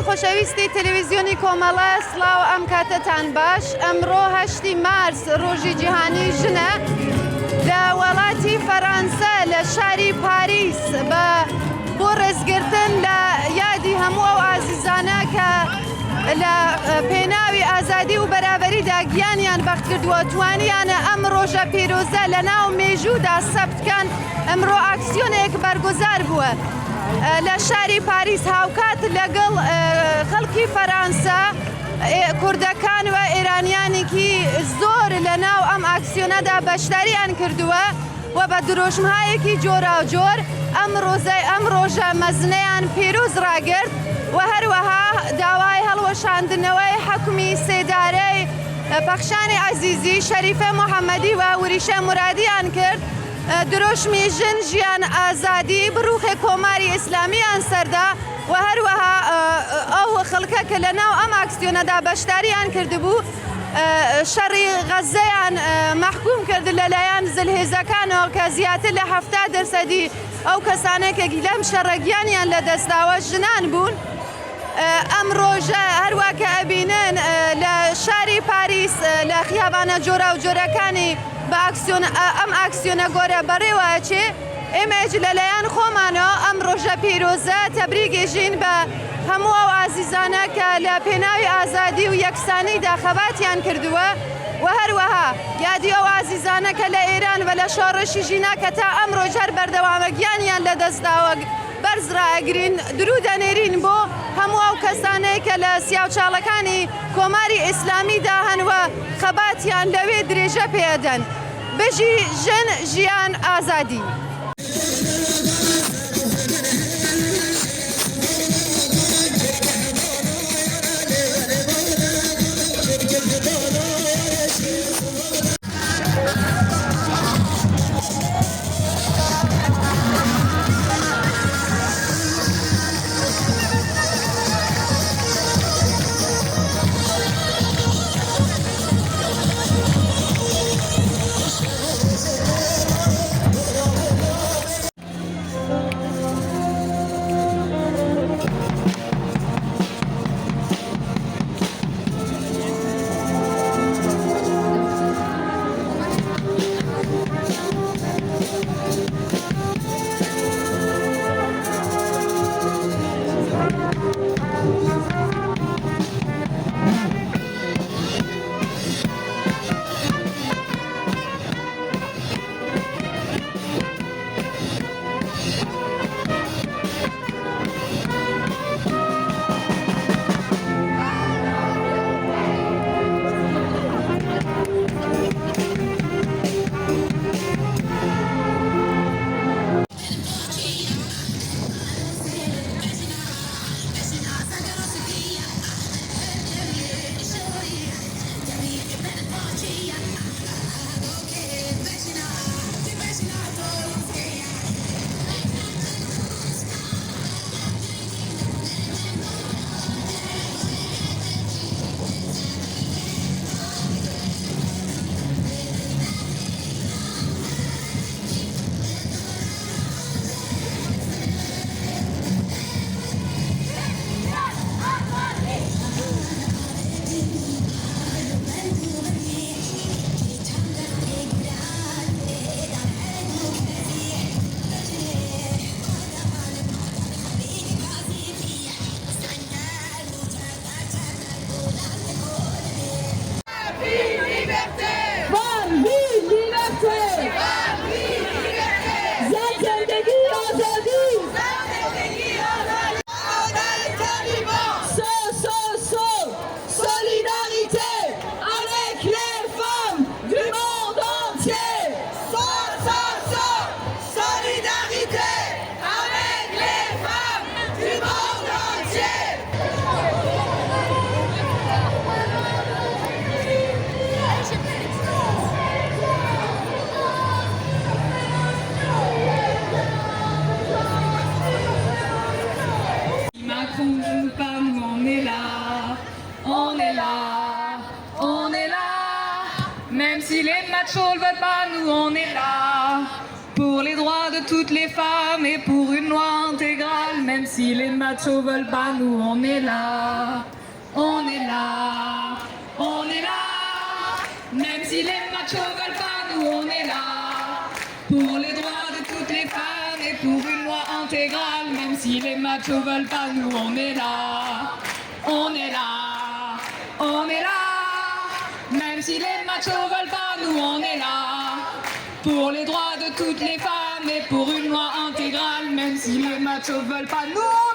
خۆشەویستی تەلەڤیزیۆنی کۆمەڵە سڵاو ئەم کاتەتان باش ئەمڕۆ 8 مارس ڕۆژی جیهانی ژنە لە وڵاتی فەرەنسا لە شاری پاریس بۆ ڕێزگرتن لە یادی هەموو ئەو ئازیزانە کە لە پێناوی ئازادی و بەرابەریدا گیانیان بەخت کردووە توانیانە ئەم ڕۆژە پیرۆزە لە ناو مێژوودا سەبتکەن. ئەمڕۆ ئاکسیۆنێک بەرگوزار بووە لە شاری پاریس هاوکات لەگەڵ خەڵکی فەرەنسا، کوردەکان و ئێرانیانێکی زۆر لە ناو ئەم ئاکسیۆنەدا بەشداریان کردووە و بە درۆژمایەکی جۆراوجۆر ئەم ڕۆژە مەزنەیان پیرۆز ڕاگرت و هەروەها داوای هەڵوەشاندنەوەی حکومی سێدارەی پەخشانی عەزیزی شەریفە موحەممەدی و وریشە مرادیان کرد. درۆشمی ژن ژیان ئازادی بڕوخێ کۆماری ئیسلامیان سەردا و هەروەها ئەو خەڵکە کە لە ناو ئەم ئاکسیۆنەدا بەشداریان کردبوو شەڕی غەزەیان مەحکوم کرد لەلایەن زلهێزەکانەوە کە زیاتر لە 70% ئەو کەسانێک کە لەم شەڕەگیانیان لە دەستاوە ژنان بوون. ئەم ڕۆژە هەروە کە ئەبینن لە شاری پاریس لە خیابانە جۆرا و جۆرەکانی ئەم ئاکسیۆنە گۆرە بەڕێوەچێ ئێمەج لەلایەن خۆمانەوە ئەم ڕۆژە پیرۆزە تەبریگێژین بە هەموو ئەو ئازیزانە کە لە پێناوی ئازادی و یەکسانیدا خەباتیان کردووە و هەروەها یادی ئەو ئازیزانە کە لە ئێران و لە شۆڕشی ژینا کە تا ئەم ڕۆژەر بەردەوامە گیانیان لە دەستداوە بەرزڕاگرین درود دەنێرین بۆ هەموو ئەو کەسانەی کە لە سیاوچاڵەکانی کۆماری ئیسلامیدا هەنوە خەباتیان لەوێ درێژە پێدەن. بژی ژن ژیان ئازادی. Même si les machos le veulent pas, nous on est là. Pour les droits de toutes les femmes et pour une loi intégrale, même si si les machos veulent pas, nous on est là. On est là, on est là. Même si les machos veulent pas, nous on est là. Pour les droits de toutes les femmes et pour une loi intégrale. Même si les machos veulent pas, nous on est là. On est là, on est là. Même si les machos veulent pas, nous on est là. Pour les droits de toutes les femmes et pour une loi intégrale. Même si les machos veulent pas, nous